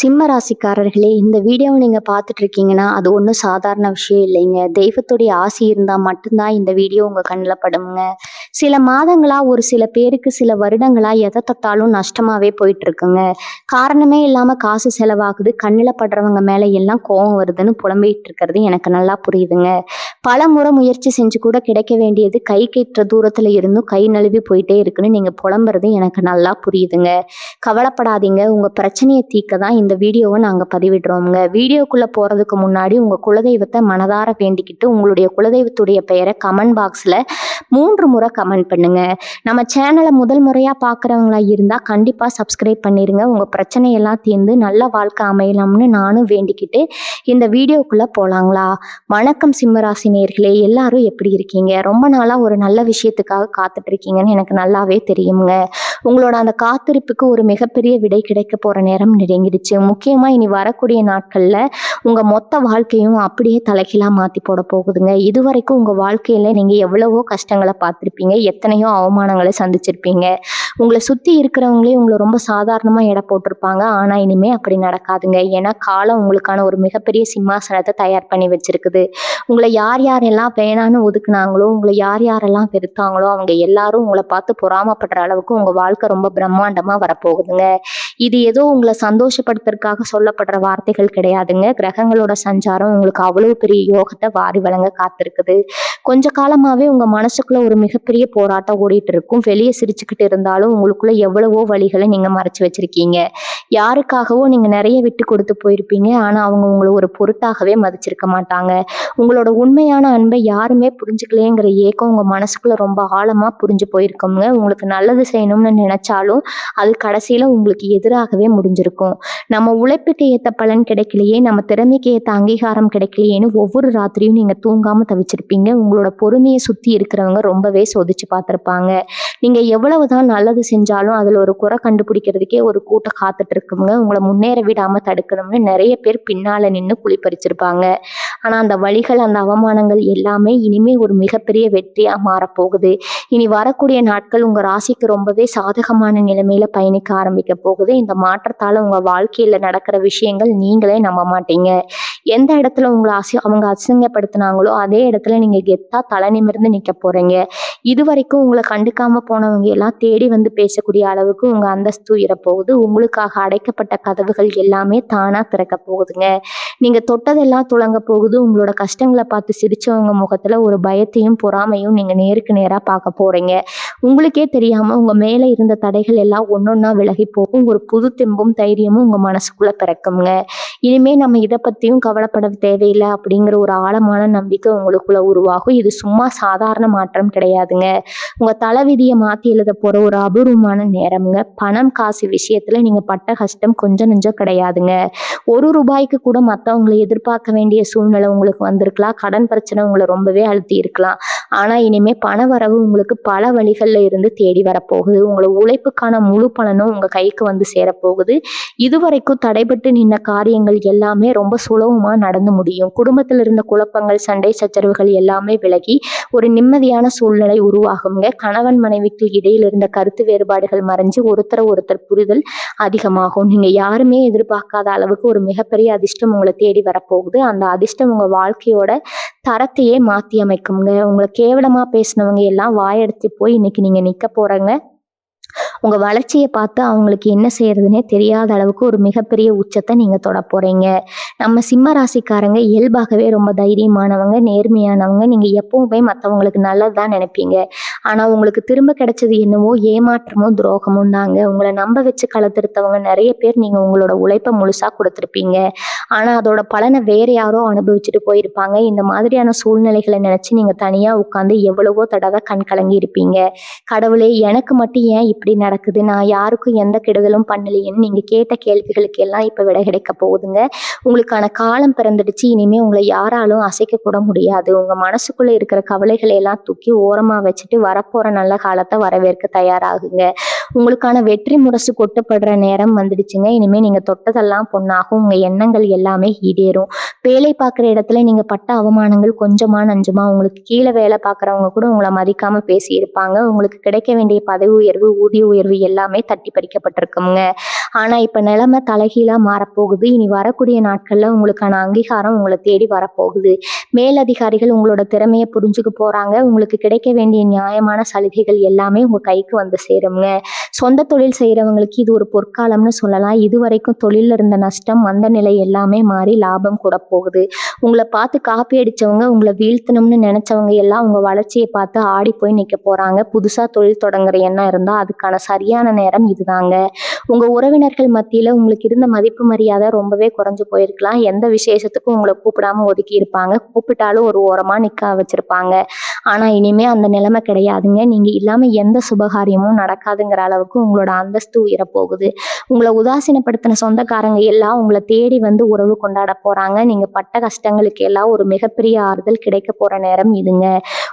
சிம்ம ராசிக்காரர்களே, இந்த வீடியோவை நீங்க பார்த்துட்டு இருக்கீங்கன்னா, அது ஒண்ணும் சாதாரண விஷயம் இல்லைங்க. தெய்வத்துடைய ஆசி இருந்தா மட்டும்தான் இந்த வீடியோ உங்க கண்ல படும்ங்க. சில மாதங்களா, ஒரு சில பேருக்கு சில வருடங்களா எத தொட்டாலும் நஷ்டமாவே போயிட்டு இருக்குங்க. காரணமே இல்லாம காசு செலவாகுது, கண்ணுல படுறவங்க மேல எல்லாம் கோவம் வருதுன்னு புலம்பிட்டு இருக்கிறது எனக்கு நல்லா புரியுதுங்க. பலமுறை முயற்சி செஞ்சு கூட கிடைக்க வேண்டியது கை கெட்டுற தூரத்துல இருந்தும் கை நழுவி போயிட்டே இருக்குன்னு நீங்க புலம்புறது எனக்கு நல்லா புரியுதுங்க. கவலைப்படாதீங்க, உங்க பிரச்சனையை தீர்க்க தான் இந்த வீடியோவை நாங்க பதிவிடுறோம்ங்க. வீடியோக்குள்ள போறதுக்கு முன்னாடி உங்க குலதெய்வத்தை மனதார வேண்டிக்கிட்டு உங்களுடைய குலதெய்வத்துடைய பெயரை கமெண்ட் பாக்ஸ்ல 3 முறை கமெண்ட் பண்ணுங்க. நம்ம சேனலை முதல் முறையா பார்க்குறவங்களா இருந்தா கண்டிப்பா சப்ஸ்கிரைப் பண்ணிருங்க. உங்க பிரச்சனையெல்லாம் தீர்ந்து நல்ல வாழ்க்கை அமையலாம்னு நானும் வேண்டிக்கிட்டு இந்த வீடியோக்குள்ள போலாங்களா? வணக்கம் சிம்மராசி நேயர்களே, எல்லாரும் எப்படி இருக்கீங்க? ரொம்ப நாளா ஒரு நல்ல விஷயத்துக்காக காத்துட்டு இருக்கீங்கன்னு எனக்கு நல்லாவே தெரியுங்க. உங்களோட அந்த காத்திருப்புக்கு ஒரு மிகப்பெரிய விடை கிடைக்க போற நேரம் நெருங்கிடுச்சு. முக்கியமா இனி வரக்கூடிய நாட்கள்ல உங்க மொத்த வாழ்க்கையும் அப்படியே தலைகீழா மாத்தி போட போகுதுங்க. இதுவரைக்கும் உங்க வாழ்க்கையில நீங்க எவ்வளவோ கஷ்டங்களை பார்த்திருப்பீங்க, எத்தனையோ அவமானங்களை சந்திச்சிருப்பீங்க. உங்களை சுத்தி இருக்கிறவங்களே உங்களை ரொம்ப சாதாரணமா எடை போட்டிருப்பாங்க. ஆனா இனிமே அப்படி நடக்காதுங்க. ஏன்னா காலம் உங்களுக்கான ஒரு மிகப்பெரிய சிம்மாசனத்தை தயார் பண்ணி வச்சிருக்குது. உங்களை யார் யாரெல்லாம் வேணான்னு ஒதுக்குனாங்களோ, உங்களை யார் யாரெல்லாம் வெறுத்தாங்களோ, அவங்க எல்லாரும் உங்களை பார்த்து பொறாமப்படுற அளவுக்கு உங்க வாழ்க்கை ரொம்ப பிரம்மாண்டமா வரப்போகுதுங்க. இது ஏதோ உங்களை சந்தோஷப்படுத்துறதுக்காக சொல்லப்படுற வார்த்தைகள் கிடையாதுங்க. கிரகங்களோட சஞ்சாரம் உங்களுக்கு அவ்வளவு பெரிய யோகத்தை வாரி வழங்க காத்திருக்குது. கொஞ்ச காலமாவே உங்க மனசுக்குள்ள ஒரு மிகப்பெரிய போராட்டம் ஓடிட்டு இருக்கும். வெளியே சிரிச்சுக்கிட்டு இருந்தாலும் உங்களுக்குள்ள எவ்வளவோ வழிகளை நீங்க மறைச்சு வச்சிருக்கீங்க. யாருக்காகவோ நீங்க நிறைய விட்டு கொடுத்து போயிருப்பீங்க. ஆனா அவங்க உங்களை ஒரு பொருட்டாகவே மதிச்சிருக்க மாட்டாங்க. உங்களோட உண்மையான அன்பை யாருமே புரிஞ்சுக்கலேங்கிற ஏக்கம் உங்க மனசுக்குள்ள ரொம்ப ஆழமா புரிஞ்சு போயிருக்கோங்க. உங்களுக்கு நல்லது செய்யணும்னு நினைச்சாலும் அது கடைசியில உங்களுக்கு எதிராகவே முடிஞ்சிருக்கும். நம்ம உழைப்புக்கு ஏத்த பலன் கிடைக்கலையே, நம்ம திறமைக்கு ஏத்த அங்கீகாரம் கிடைக்கலையேன்னு ஒவ்வொரு ராத்திரியும் நீங்க தூங்காம தவிச்சிருப்பீங்க. உங்களோட பொறுமையை சுத்தி இருக்கிறவங்க ரொம்பவே சோதிச்சு பார்த்திருப்பாங்க. நீங்க எவ்வளவுதான் நல்லது செஞ்சாலும் அதுல ஒரு குறை கண்டுபிடிக்கிறதுக்கே ஒரு கூட்டம் காத்துட்டு இருக்குங்க. உங்களை முன்னேற விடாம தடுக்கணும்னு நிறைய பேர் பின்னால நின்று குழிப்பறிச்சிருப்பாங்க. ஆனா அந்த வழிகள், அந்த அவமானங்கள் எல்லாமே இனிமே ஒரு மிகப்பெரிய வெற்றியா மாறப்போகுது. இனி வரக்கூடிய நாட்கள் உங்க ராசிக்கு ரொம்பவே சாதகமான நிலைமையில பயணிக்க ஆரம்பிக்க போகுது. இந்த மாற்றத்தால உங்க வாழ்க்கையில நடக்கிற விஷயங்கள் நீங்களே நம்ப மாட்டீங்க. எந்த இடத்துல உங்களை அவங்க அசிங்கப்படுத்தினாங்களோ அதே இடத்துல நீங்க கெத்தா தலை நிமிர்ந்து நிக்க போறீங்க. இது வரைக்கும் உங்களை கண்டுக்காம போனவங்க எல்லாம் தேடி வந்து பேசக்கூடிய அளவுக்கு உங்க அந்தஸ்து உயரப்போகுது. உங்களுக்காக அடைக்கப்பட்ட கதவுகள் எல்லாமே தானா திறக்க போகுதுங்க. நீங்க தொட்டதெல்லாம் துலங்க போகுது. உங்களோட கஷ்டங்களை பார்த்து சிரிச்சவங்க முகத்துல ஒரு பயத்தையும் பொறாமையும் நீங்க நேருக்கு நேரா பார்க்க போறீங்க. உங்களுக்கே தெரியாம உங்க மேல இருந்த தடைகள் எல்லாம் ஒன்னொன்னா விலகி போகும். ஒரு புது தெம்பும் தைரியமும் உங்க மனசுக்குள்ள பிறக்குங்க. இனிமே நம்ம இதை பத்தியும் கவலைப்பட தேவையில்லை அப்படிங்கிற ஒரு ஆழமான நம்பிக்கை உங்களுக்குள்ள உருவாகும். இது சும்மா சாதாரண மாற்றம் கிடையாதுங்க. உங்க தலைவிதியை மாத்தி எழுத போற ஒரு அபூர்வமான நேரம்ங்க. பணம் காசு விஷயத்துல நீங்க பட்ட கஷ்டம் கொஞ்சம் நெஞ்சம் கிடையாதுங்க. ₹1 கூட மற்றவங்களை எதிர்பார்க்க வேண்டிய சூழ்நிலை உங்களுக்கு வந்திருக்கலாம். கடன் பிரச்சனை உங்களை ரொம்பவே அழுத்தி இருக்கலாம். ஆனா இனிமே பண வரவு உங்களுக்கு பல வழிகள்ல இருந்து தேடி வரப்போகுது. உங்களை உழைப்புக்கான முழு பலனும் உங்க கைக்கு வந்து சேரப்போகுது. இதுவரைக்கும் தடைபட்டு நின்ன காரியங்கள் எல்லாமே ரொம்ப சுலபமா நடந்து முடியும். குடும்பத்தில் இருந்த குழப்பங்கள், சண்டை சச்சரவுகள் எல்லாமே விலகி ஒரு நிம்மதியான சூழ்நிலை உருவாகுங்க. கணவன் மனைவிக்கு இடையில் இருந்த கருத்து வேறுபாடுகள் மறைஞ்சு ஒருத்தர் புரிதல் அதிகமாகும். நீங்க யாருமே எதிர்பார்க்காத அளவுக்கு ஒரு மிகப்பெரிய அதிர்ஷ்டம் உங்களை தேடி வரப்போகுது. அந்த அதிர்ஷ்டம் உங்க வாழ்க்கையோட தரத்தையே மாத்தி அமைக்குங்க. உங்களை கேவலமா பேசினவங்க எல்லாம் வாயெடுத்து போய் இன்னைக்கு நீங்க நிக்க போறங்க. உங்க வளர்ச்சியை பார்த்து அவங்களுக்கு என்ன செய்யறதுன்னே தெரியாத அளவுக்கு ஒரு மிகப்பெரிய உச்சத்தை நீங்க தொட போறீங்க. நம்ம சிம்ம ராசிக்காரங்க இயல்பாகவே ரொம்ப தைரியமானவங்க, நேர்மையானவங்க. நீங்க எப்பவுமே மற்றவங்களுக்கு நல்லதுதான் நினைப்பீங்க. ஆனா உங்களுக்கு திரும்ப கிடைச்சது என்னவோ ஏமாற்றமோ துரோகமோ தாங்க. உங்களை நம்ப வச்சு களத்திருத்தவங்க நிறைய பேர். நீங்க உங்களோட உழைப்பை முழுசா கொடுத்துருப்பீங்க. ஆனா அதோட பலனை வேற யாரோ அனுபவிச்சுட்டு போயிருப்பாங்க. இந்த மாதிரியான சூழ்நிலைகளை நினைச்சு நீங்க தனியா உட்கார்ந்து எவ்வளவோ தடவை கண் கலங்கி இருப்பீங்க. கடவுளே, எனக்கு மட்டும் ஏன் இப்படி நடக்குது, நான் யாருக்கும் எந்த கெடுதலும் பண்ணலையேன்னு நீங்க கேட்ட கேள்விகளுக்கு எல்லாம் இப்ப விடை கிடைக்க போகுதுங்க. உங்களுக்கான காலம் பிறந்துடுச்சு. இனிமே உங்களை யாராலும் அசைக்க கூட முடியாது. உங்க மனசுக்குள்ள இருக்கிற கவலைகளை எல்லாம் தூக்கி ஓரமா வச்சுட்டு வரப்போற நல்ல காலத்தை வரவேற்க தயாராகுங்க. உங்களுக்கான வெற்றி முரசு கொட்டப்படுற நேரம் வந்துடுச்சுங்க. இனிமே நீங்க தொட்டதெல்லாம் பொண்ணாகும். உங்க எண்ணங்கள் எல்லாமே ஈடேறும். வேலை பார்க்குற இடத்துல நீங்க பட்ட அவமானங்கள் கொஞ்சமா நஞ்சமா, உங்களுக்கு கீழ வேலை பார்க்குறவங்க கூட உங்கள மதிக்காம பேசியிருப்பாங்க. உங்களுக்கு கிடைக்க வேண்டிய பதவி உயர்வு, ஊதிய உயர்வு எல்லாமே தட்டி பறிக்கப்பட்டிருக்குங்க. ஆனா இப்ப நிலைமை தலைகீழா மாறப்போகுது. இனி வரக்கூடிய நாட்கள்ல உங்களுக்கான அங்கீகாரம் உங்கள தேடி வரப்போகுது. மேலதிகாரிகள் உங்களோட திறமைய புரிஞ்சுக்க போறாங்க. உங்களுக்கு கிடைக்க வேண்டிய நியாயமான சலுகைகள் எல்லாமே உங்க கைக்கு வந்து சேருங்க. சொந்த தொழில் செய்றவங்களுக்கு இது ஒரு பொற்காலம்னு சொல்லலாம். இதுவரைக்கும் தொழில்ல இருந்த நஷ்டம், மந்த நிலை எல்லாமே மாறி லாபம் கூட போகுது. உங்கள பார்த்து காப்பி அடிச்சவங்க, உங்கள வீழ்த்தணும்னு நெனச்சவங்க எல்லாம் உங்க வளர்ச்சிய பார்த்து ஆடி போய் நிக்க போறாங்க. புதுசா தொழில் தொடங்குற எண்ணம் இருந்தா அதுக்கான சரியான நேரம் இதுதாங்க. உங்க உறவினர்கள் மத்தியில உங்களுக்கு இருந்த மதிப்பு மரியாதை ரொம்பவே குறைஞ்சு போயிருக்கலாம். எந்த விசேஷத்துக்கும் உங்கள கூப்பிடாம ஒதுக்கி இருப்பாங்க. கூப்பிட்டாலும் ஒரு ஓரமா நிக்க வச்சிருப்பாங்க. ஆனா இனிமே அந்த நிலைமை கிடையாதுங்க. நீங்க இல்லாம எந்த சுபகாரியமும் நடக்காதுங்கிற அளவுக்கு உங்களோட அந்தஸ்து உயரப்போகுது. உங்கள உதாசீனப்படுத்தின சொந்தக்காரங்க எல்லாம் உங்கள தேடி வந்து உறவு கொண்டாட போறாங்க. நீங்க பட்ட கஷ்டங்களுக்கு எல்லாம் ஒரு மிகப்பெரிய ஆறுதல் கிடைக்க போற நேரம் இதுங்க.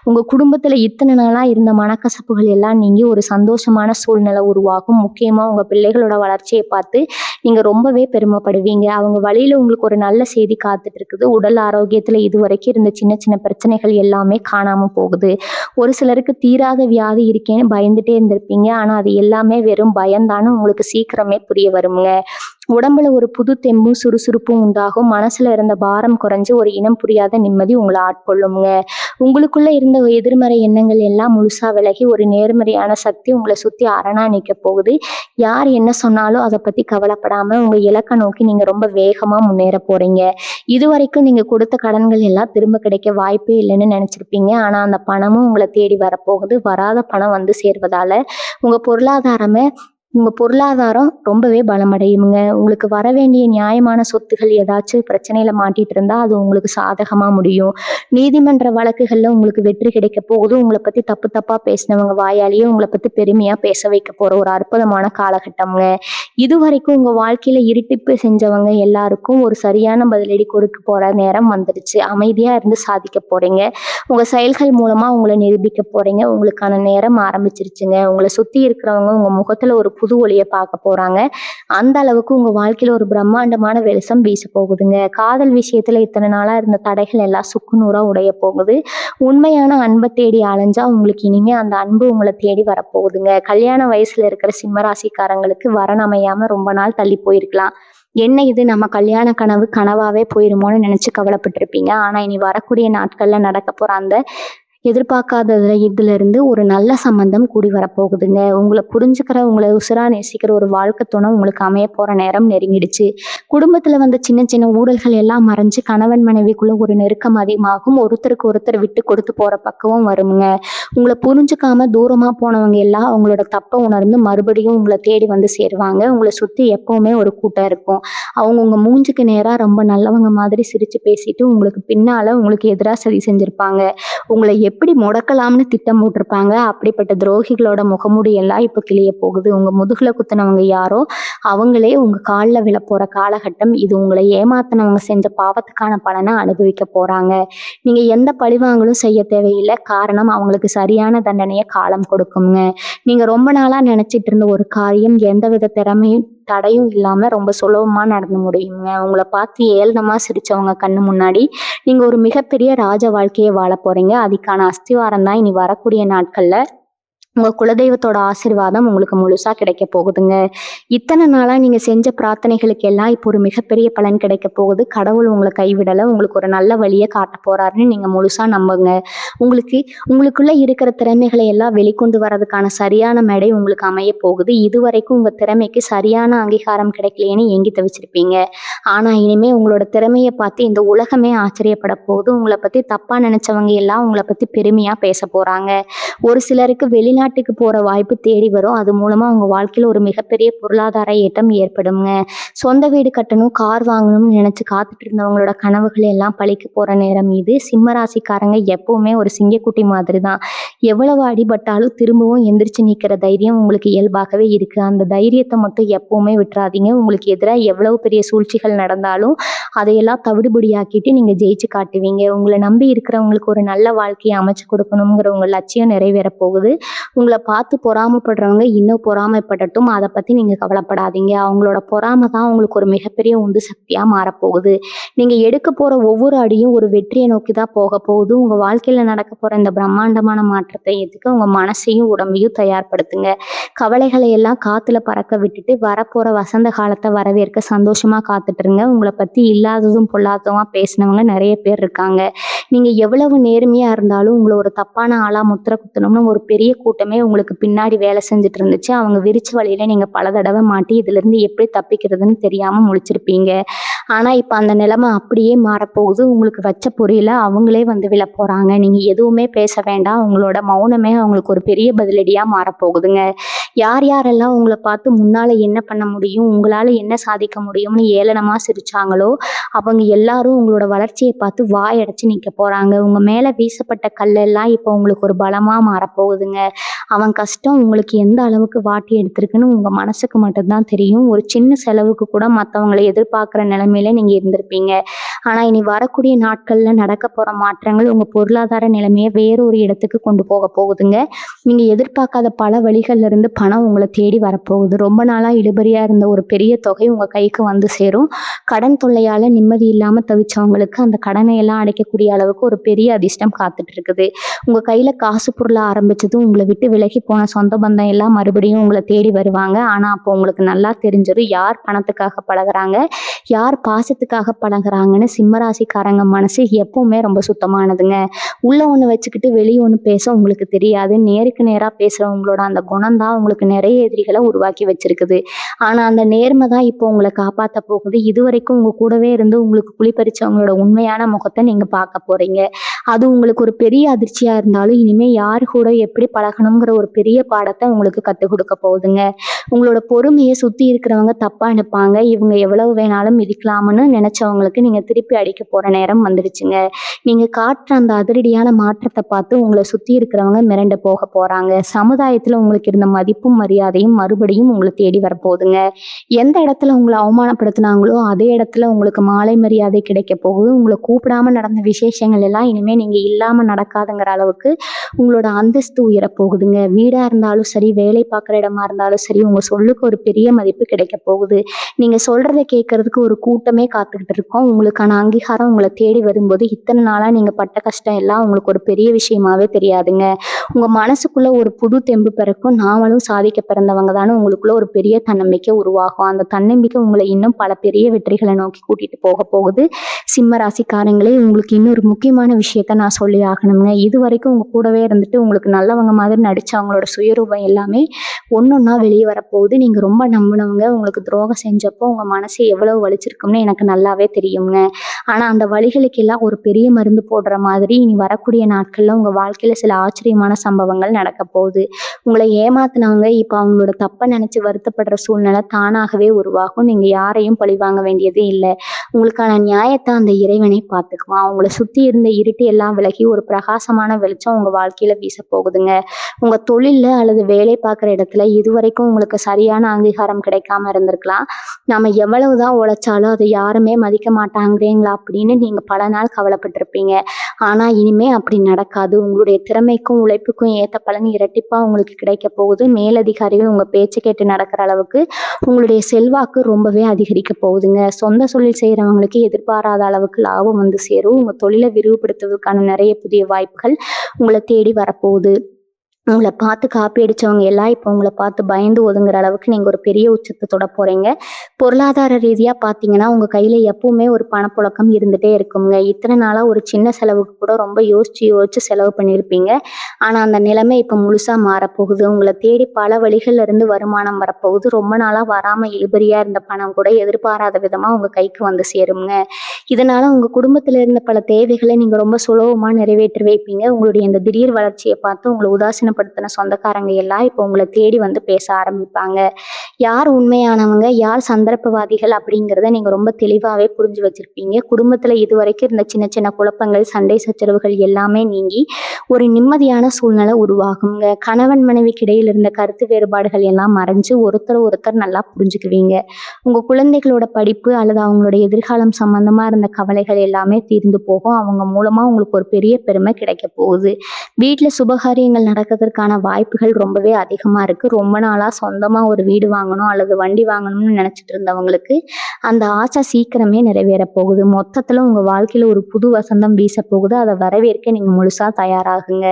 உங்க குடும்பத்துல இத்தனை நாளா இருந்த மனக்கசப்புகள் எல்லாம் நீங்கி ஒரு சந்தோஷமான சூழ்நிலை உருவாகும். முக்கியமா உங்க பிள்ளைகளோட வளர்ச்சியை பார்த்து நீங்க ரொம்பவே பெருமைப்படுவீங்க. அவங்க வழியில உங்களுக்கு ஒரு நல்ல செய்தி காத்துட்டு இருக்குது. உடல் ஆரோக்கியத்துல இதுவரைக்கும் இருந்த சின்ன சின்ன பிரச்சனைகள் எல்லாமே காணாம போகுது. ஒரு சிலருக்கு தீராத வியாதி இருக்கேன்னு பயந்துட்டே இருந்திருப்பீங்க. ஆனா அது எல்லாமே வெறும் பயம்தான்னு உங்களுக்கு சீக்கிரமே புரிய வருங்க. உடம்புல ஒரு புது தெம்பும் சுறுசுறுப்பும் உண்டாகும். மனசுல இருந்த பாரம் குறைஞ்சு ஒரு இனம் புரியாத நிம்மதி உங்களை ஆட்கொள்ளுங்க. உங்களுக்குள்ள இருந்த எதிர்மறை எண்ணங்கள் எல்லாம் முழுசா விலகி ஒரு நேர்மறையான சக்தி உங்களை சுத்தி அரணா நிக்க போகுது. யார் என்ன சொன்னாலும் அதை பத்தி கவலைப்படாம உங்க இலக்கை நோக்கி நீங்க ரொம்ப வேகமா முன்னேற போறீங்க. இதுவரைக்கும் நீங்க கொடுத்த கடன்கள் எல்லாம் திரும்ப கிடைக்க வாய்ப்பே இல்லைன்னு நினைச்சிருப்பீங்க. ஆனா அந்த பணமும் உங்களை தேடி வரப்போகுது. வராத பணம் வந்து சேர்வதால உங்க பொருளாதாரமே உங்க பொருளாதாரம் ரொம்பவே பலமடையுங்க. உங்களுக்கு வர வேண்டிய நியாயமான சொத்துகள் ஏதாச்சும் பிரச்சனையில மாட்டிட்டு இருந்தா அது உங்களுக்கு சாதகமா முடியும். நீதிமன்ற வழக்குகள்ல உங்களுக்கு வெற்றி கிடைக்க போகுது. உங்களை பத்தி தப்பு தப்பா பேசினவங்க வாயாலேயே உங்களை பத்தி பெருமையா பேச வைக்க போற ஒரு அற்புதமான காலகட்டம்ங்க. இதுவரைக்கும் உங்க வாழ்க்கையில இருட்டிப்பு செஞ்சவங்க எல்லாருக்கும் ஒரு சரியான பதிலடி கொடுக்க போற நேரம் வந்துடுச்சு. அமைதியா இருந்து சாதிக்க போறீங்க. உங்க செயல்கள் மூலமா உங்களை நிரூபிக்க போறீங்க. உங்களுக்கான நேரம் ஆரம்பிச்சிருச்சுங்க. உங்களை சுத்தி இருக்கிறவங்க உங்க முகத்துல ஒரு புது ஒளியை பார்க்க போறாங்க. அந்த அளவுக்கு உங்க வாழ்க்கையில ஒரு பிரம்மாண்டமான வெளிச்சம் வீச போகுதுங்க. காதல் விஷயத்துல இத்தனை நாளா இருந்த தடைகள் எல்லாம் சுக்குநூறா உடைய போகுது. உண்மையான அன்பை தேடி அலைஞ்சா உங்களுக்கு இனிமே அந்த அன்பு உங்களை தேடி வரப்போகுதுங்க. கல்யாண வயசுல இருக்கிற சிம்மராசிக்காரங்களுக்கு வரன் அமையாம ரொம்ப நாள் தள்ளி போயிருக்கலாம். என்ன இது நம்ம கல்யாண கனவு கனவாவே போயிருமோன்னு நினைச்சு கவலைப்பட்டிருப்பீங்க. ஆனா இனி வரக்கூடிய நாட்கள்ல நடக்க போற அந்த எதிர்பார்க்காததுல இதுல இருந்து ஒரு நல்ல சம்பந்தம் கூடி வரப்போகுதுங்க. உங்களை புரிஞ்சுக்கிற, உங்களை உசுரா நேசிக்கிற ஒரு வாழ்க்கை துணை உங்களுக்கு அமைய போற நேரம் நெருங்கிடுச்சு. குடும்பத்துல வந்த சின்ன சின்ன ஊழல்கள் எல்லாம் மறைஞ்சு கணவன் மனைவிக்குள்ள ஒரு நெருக்கம் அதிகமாகும். ஒருத்தருக்கு ஒருத்தர் விட்டு கொடுத்து போற பக்குவம் வருங்க. உங்களை புரிஞ்சுக்காம தூரமா போனவங்க எல்லாம் அவங்களோட தப்பை உணர்ந்து மறுபடியும் உங்களை தேடி வந்து சேருவாங்க. உங்களை சுத்தி எப்பவுமே ஒரு கூட்டம் இருக்கும். அவங்க உங்க மூஞ்சுக்கு நேரா ரொம்ப நல்லவங்க மாதிரி சிரிச்சு பேசிட்டு உங்களுக்கு பின்னால உங்களுக்கு எதிரா சதி செஞ்சிருப்பாங்க. உங்களை எப்படி முடக்கலாம்னு திட்டம் போட்டிருப்பாங்க. அப்படிப்பட்ட துரோகிகளோட முகமூடி எல்லாம் இப்ப கிளிய போகுது. உங்க முதுகுல குத்துனவங்க யாரோ அவங்களே உங்க காலில் விழ போற காலகட்டம் இது. உங்களை ஏமாத்தினவங்க செஞ்ச பாவத்துக்கான பலனை அனுபவிக்க போறாங்க. நீங்க எந்த பழிவாங்கலும் செய்ய தேவையில்லை. காரணம் அவங்களுக்கு சரியான தண்டனையை காலம் கொடுக்குங்க. நீங்க ரொம்ப நாளா நினைச்சிட்டு இருந்த ஒரு காரியம் எந்தவித திறமையும் தடையும் இல்லாம ரொம்ப சுலபமா நடந்து முடியுங்க. உங்களை பார்த்து ஏளனமா சிரிச்சவங்க கண்ணு முன்னாடி நீங்க ஒரு மிகப்பெரிய ராஜ வாழ்க்கையை வாழ போறீங்க. அதுக்கான அஸ்திவாரம் தான் இனி வரக்கூடிய நாட்கள்ல உங்க குலதெய்வத்தோட ஆசீர்வாதம் உங்களுக்கு முழுசா கிடைக்க போகுதுங்க. இத்தனை நாளா நீங்க செஞ்ச பிரார்த்தனைகளுக்கு எல்லாம் இப்போ ஒரு மிகப்பெரிய பலன் கிடைக்க போகுது. கடவுள் உங்களை கைவிடலை. உங்களுக்கு ஒரு நல்ல வழியை காட்ட போறாருன்னு நீங்க முழுசா நம்புங்க. உங்களுக்குள்ள இருக்கிற திறமைகளை எல்லாம் வெளிக்கொண்டு வர்றதுக்கான சரியான மேடை உங்களுக்கு அமைய போகுது. இதுவரைக்கும் உங்க திறமைக்கு சரியான அங்கீகாரம் கிடைக்கலையேன்னு ஏங்கி தவிச்சிருப்பீங்க. ஆனா இனிமே உங்களோட திறமையை பார்த்து இந்த உலகமே ஆச்சரியப்பட போகுது. உங்களை பத்தி தப்பா நினைச்சவங்க எல்லாம் உங்களை பத்தி பெருமையா பேச போறாங்க. ஒரு சிலருக்கு வெளிநாட்டுக்கு போற வாய்ப்பு தேடி வரும். அது மூலமா உங்க வாழ்க்கையில ஒரு மிகப்பெரிய பொருளாதார ஏற்றம் ஏற்படுங்க. சொந்த வீடு கட்டணும், கார் வாங்கணும்னு நினைச்சு காத்துட்டு இருந்தவங்களோட கனவுகள் எல்லாம் பழிக்க போற நேரம் இது. சிம்ம ராசிக்காரங்க எப்பவுமே ஒரு சிங்கக்குட்டி மாதிரி தான். எவ்வளவு அடிபட்டாலும் திரும்பவும் எந்திரிச்சு நிக்கிற தைரியம் உங்களுக்கு இயல்பாகவே இருக்கு. அந்த தைரியத்தை மட்டும் எப்பவுமே விட்டுறாதீங்க. உங்களுக்கு எதிராக எவ்வளவு பெரிய சூழ்ச்சிகள் நடந்தாலும் அதையெல்லாம் தவிடுபடியாக்கிட்டு நீங்க ஜெயிச்சு காட்டுவீங்க. உங்களை நம்பி இருக்கிறவங்களுக்கு ஒரு நல்ல வாழ்க்கையை அமைச்சு கொடுக்கணுங்கிற உங்க லட்சியம் நிறைவேற போகுது. உங்களை பார்த்து பொறாமைப்படுறவங்க இன்னும் பொறாமைப்படட்டும். அதை பற்றி நீங்கள் கவலைப்படாதீங்க. அவங்களோட பொறாமை தான் உங்களுக்கு ஒரு மிகப்பெரிய உந்து சக்தியாக மாறப்போகுது. நீங்கள் எடுக்க போகிற ஒவ்வொரு அடியும் ஒரு வெற்றியை நோக்கி தான் போக போகுது. உங்கள் வாழ்க்கையில் நடக்க போகிற இந்த பிரம்மாண்டமான மாற்றத்தை ஏற்றுக்க உங்கள் மனசையும் உடம்பையும் தயார்படுத்துங்க. கவலைகளை எல்லாம் காற்றுல பறக்க விட்டுட்டு வரப்போகிற வசந்த காலத்தை வரவேற்க சந்தோஷமாக காத்துட்ருங்க. உங்களை பற்றி இல்லாததும் பொல்லாததுமா பேசினவங்க நிறைய பேர் இருக்காங்க. நீங்கள் எவ்வளவு நேர்மையாக இருந்தாலும் உங்களை ஒரு தப்பான ஆளாக முத்திர குத்தணும்னு ஒரு பெரிய கூட்டமே உங்களுக்கு பின்னாடி வேலை செஞ்சுட்டு இருந்துச்சு. அவங்க விரிச்ச வழியில் நீங்கள் பல தடவை மாட்டி இதிலிருந்து எப்படி தப்பிக்கிறதுன்னு தெரியாமல் முழிச்சிருப்பீங்க. ஆனால் இப்போ அந்த நிலைமை அப்படியே மாறப்போகுது. உங்களுக்கு வச்ச பொறியில் அவங்களே வந்து விழ போகிறாங்க. நீங்கள் எதுவுமே பேச வேண்டாம். உங்களோட மௌனமே அவங்களுக்கு ஒரு பெரிய பதிலடியாக மாறப்போகுதுங்க. யார் யாரெல்லாம் உங்களை பார்த்து முன்னால் என்ன பண்ண முடியும், உங்களால் என்ன சாதிக்க முடியும்னு ஏளனமாக சிரித்தாங்களோ அவங்க எல்லாரும் உங்களோட வளர்ச்சியை பார்த்து வாயடைச்சு நிற்க போகிறாங்க. உங்கள் மேலே வீசப்பட்ட கல்லெல்லாம் இப்போ உங்களுக்கு ஒரு பலமாக மாறப்போகுதுங்க. அவன் கஷ்டம் உங்களுக்கு எந்த அளவுக்கு வாட்டி எடுத்திருக்குன்னு உங்கள் மனசுக்கு மட்டும்தான் தெரியும். ஒரு சின்ன செலவுக்கு கூட மற்றவங்களை எதிர்பார்க்குற நிலைமையில நீங்கள் இருந்திருப்பீங்க. ஆனால் இனி வரக்கூடிய நாட்களில் நடக்க போகிற மாற்றங்கள் உங்கள் பொருளாதார நிலைமையை வேறொரு இடத்துக்கு கொண்டு போக போகுதுங்க. நீங்கள் எதிர்பார்க்காத பல வழிகள்லேருந்து பணம் உங்களை தேடி வரப்போகுது. ரொம்ப நாளாக இழுபறியாக இருந்த ஒரு பெரிய தொகை உங்கள் கைக்கு வந்து சேரும். கடன் தொல்லையால் நிம்மதி இல்லாமல் தவிச்சவங்களுக்கு அந்த கடனை எல்லாம் அடைக்கக்கூடிய அளவுக்கு ஒரு பெரிய அதிர்ஷ்டம் காத்துட்டு இருக்குது. உங்கள் கையில் காசு பொருளாக ஆரம்பிச்சதும் உங்களை விட்டு விலகி போன சொந்த பந்தம் எல்லாம் மறுபடியும் உங்களை தேடி வருவாங்க. ஆனால் அப்போ உங்களுக்கு நல்லா தெரிஞ்சிடும் யார் பணத்துக்காக பழகுறாங்க, யார் பாசத்துக்காக பழகுறாங்கன்னு. சிம்மராசிக்காரங்க மனசு எப்பவுமே ரொம்ப சுத்தமானதுங்க. உள்ள ஒன்று வச்சுக்கிட்டு வெளியே ஒன்று பேச உங்களுக்கு தெரியாது. நேருக்கு நேராக பேசுகிறவங்களோட அந்த குணம் தான் உங்களுக்கு நிறைய எதிரிகளை உருவாக்கி வச்சிருக்குது. ஆனால் அந்த நேர்மை தான் இப்போ உங்களை காப்பாற்ற போகுது. இதுவரைக்கும் உங்கள் கூடவே இருந்து உங்களுக்கு குளிப்பறிச்சவங்களோட உண்மையான முகத்தை நீங்கள் பார்க்க போகிறீங்க. அது உங்களுக்கு ஒரு பெரிய அதிர்ச்சியாக இருந்தாலும் இனிமேல் யார் கூட எப்படி பழகணுங்கிற ஒரு பெரிய பாடத்தை உங்களுக்கு கற்றுக் கொடுக்க போகுதுங்க. உங்களோட பொறுமையை சுற்றி இருக்கிறவங்க தப்பாக நினைப்பாங்க. இவங்க எவ்வளவு வேணாலும் மிதிக்கலாம்னு நினச்சவங்களுக்கு நீங்கள் திருப்பி அடிக்க போகிற நேரம் வந்துடுச்சுங்க. நீங்கள் காட்டுற அந்த அதிரடியான மாற்றத்தை பார்த்து உங்களை சுற்றி இருக்கிறவங்க மிரண்டு போக போகிறாங்க. சமுதாயத்தில் உங்களுக்கு இருந்த மதிப்பும் மரியாதையும் மறுபடியும் உங்களை தேடி வரப்போகுதுங்க. எந்த இடத்துல உங்களை அவமானப்படுத்தினாங்களோ அதே இடத்துல உங்களுக்கு மாலை மரியாதை கிடைக்க போகுது. உங்களை கூப்பிடாம நடந்த விசேஷங்கள் எல்லாம் இனிமேல் நீங்கள் இல்லாமல் நடக்காதுங்கிற அளவுக்கு உங்களோட அந்தஸ்து உயரப்போகுதுங்க. வீடாக இருந்தாலும் சரி, வேலை பார்க்குற இடமா இருந்தாலும் சரி, உங்கள் சொல்லுக்கு ஒரு பெரிய மதிப்பு கிடைக்க போகுது. நீங்கள் சொல்கிறத கேட்கறதுக்கு ஒரு கூட்டமே காத்துக்கிட்டு இருக்கோம். உங்களுக்கான அங்கீகாரம் உங்களை தேடி வரும்போது இத்தனை நாளாக நீங்கள் பட்ட கஷ்டம் எல்லாம் உங்களுக்கு ஒரு பெரிய விஷயமாவே தெரியாதுங்க. உங்கள் மனசுக்குள்ளே ஒரு புது தெம்பு பிறக்கும். நாமளும் சாதிக்க பிறந்தவங்க தானே உங்களுக்குள்ள ஒரு பெரிய தன்னம்பிக்கை உருவாகும். அந்த தன்னம்பிக்கை உங்களை இன்னும் பல பெரிய வெற்றிகளை நோக்கி கூட்டிகிட்டு போக போகுது. சிம்ம ராசிக்காரங்களே, உங்களுக்கு இன்னொரு முக்கியமான விஷயத்த நான் சொல்லி ஆகணுங்க. இது வரைக்கும் உங்கள் கூடவே இருந்துட்டு உங்களுக்கு நல்லவங்க மாதிரி நடிச்சு அவங்களோட சுயரூபம் எல்லாமே ஒன்றொன்னா வெளியே வரப்போகுது. நீங்கள் ரொம்ப நம்பினவங்க உங்களுக்கு துரோகம் செஞ்சப்போ உங்கள் மனசு எவ்வளவு வலிச்சிருக்கும்னு எனக்கு நல்லாவே தெரியுங்க. ஆனால் அந்த வலிகளுக்கு எல்லாம் ஒரு பெரிய மருந்து போடுற மாதிரி இனி வரக்கூடிய நாட்களில் உங்கள் வாழ்க்கையில் சில ஆச்சரியமான சம்பவங்கள் நடக்க போகுது. உங்களை ஏமாத்தினவங்க இப்போ அவங்களோட தப்பை நினச்சி வருத்தப்படுற சூழ்நிலை தானாகவே உருவாகும். நீங்கள் யாரையும் பழிவாங்க வேண்டியதே இல்லை. உங்களுக்கான நியாயத்தை அந்த இறைவனை பார்த்துக்குவான். அவங்கள சுற்றி இருந்த இருட்டு எல்லாம் விலகி ஒரு பிரகாசமான வெளிச்சம் உங்கள் வாழ்க்கையில் வீச போகுதுங்க. உங்கள் தொழிலில் அல்லது வேலை பார்க்குற இடத்துல இதுவரைக்கும் உங்களுக்கு சரியான அங்கீகாரம் கிடைக்காம இருந்திருக்கலாம். நம்ம எவ்வளவு தான் உழைச்சாலும் அதை யாருமே மதிக்க மாட்டாங்கிறீங்களா அப்படின்னு நீங்கள் பல நாள் கவலைப்பட்டிருப்பீங்க. ஆனால் இனிமே அப்படி நடக்காது. உங்களுடைய திறமைக்கும் உழைப்புக்கும் ஏற்ற பலன் இரட்டிப்பாக உங்களுக்கு கிடைக்க போகுது. மேலதிகாரிகள் உங்கள் பேச்சு கேட்டு நடக்கிற அளவுக்கு உங்களுடைய செல்வாக்கு ரொம்பவே அதிகரிக்க போகுதுங்க. சொந்த தொழில் செய்கிறவங்களுக்கு எதிர்பாராத அளவுக்கு லாபம் வந்து சேரும். உங்கள் தொழிலை விரிவுபடுத்துவதற்கான நிறைய புதிய வாய்ப்புகள் உங்களை தேடி வரப்போகுது. உங்களை பார்த்து காப்பி அடித்தவங்க எல்லாம் இப்போ உங்களை பார்த்து பயந்து ஒதுங்குற அளவுக்கு நீங்கள் ஒரு பெரிய உச்சத்தை தொட போகிறீங்க. பொருளாதார ரீதியாக பார்த்தீங்கன்னா உங்கள் கையில் எப்பவுமே ஒரு பணப்புழக்கம் இருந்துகிட்டே இருக்குங்க. இத்தனை நாளாக ஒரு சின்ன செலவுக்கு கூட ரொம்ப யோசித்து செலவு பண்ணியிருப்பீங்க. ஆனால் அந்த நிலைமை இப்போ முழுசாக மாறப்போகுது. உங்களை தேடி பல வழிகளில் இருந்து வருமானம் வரப்போகுது. ரொம்ப நாளாக வராமல் இழுபறியாக இருந்த பணம் கூட எதிர்பாராத விதமாக உங்கள் கைக்கு வந்து சேருங்க. இதனால் உங்கள் குடும்பத்தில் இருந்த பல தேவைகளை நீங்கள் ரொம்ப சுலபமாக நிறைவேற்றி வைப்பீங்க. உங்களுடைய இந்த திடீர் வளர்ச்சியை பார்த்து உங்களை உதாசீனப்படுத்தின சொந்தக்காரங்க எல்லாம் இப்போ உங்களை தேடி வந்து பேச ஆரம்பிப்பாங்க. யார் உண்மையானவங்க, யார் சந்தர்ப்பவாதிகள் அப்படிங்கிறத நீங்கள் ரொம்ப தெளிவாகவே புரிஞ்சு வச்சுருப்பீங்க. குடும்பத்தில் இதுவரைக்கும் இருந்த சின்ன சின்ன குழப்பங்கள், சண்டை சச்சரவுகள் எல்லாமே நீங்கி ஒரு நிம்மதியான சூழ்நிலை உருவாகுங்க. கணவன் மனைவிக்கு இடையில் இருந்த கருத்து வேறுபாடுகள் எல்லாம் மறைஞ்சு ஒருத்தர் நல்லா புரிஞ்சுக்குவீங்க. உங்கள் குழந்தைகளோட படிப்பு அல்லது அவங்களோட எதிர்காலம் சம்பந்தமாக இருந்த கவலைகள் எல்லாமே தீர்ந்து போகும். அவங்க மூலமாக உங்களுக்கு ஒரு பெரிய பெருமை கிடைக்க போகுது. வீட்டில் சுபகாரியங்கள் நடக்கிறதுல கிடைப்பதற்கான வாய்ப்புகள் ரொம்பவே அதிகமா இருக்கு. ரொம்ப நாளா சொந்தமா ஒரு வீடு வாங்கணும் அல்லது வண்டி வாங்கணும்னு நினைச்சிட்டு இருந்தவங்களுக்கு அந்த ஆசை சீக்கிரமே நிறைவேற போகுது. மொத்தத்துல உங்க வாழ்க்கையில ஒரு புது வசந்தம் வீச போகுது. அதை வரவேற்க நீங்க முழுசா தயாராகுங்க.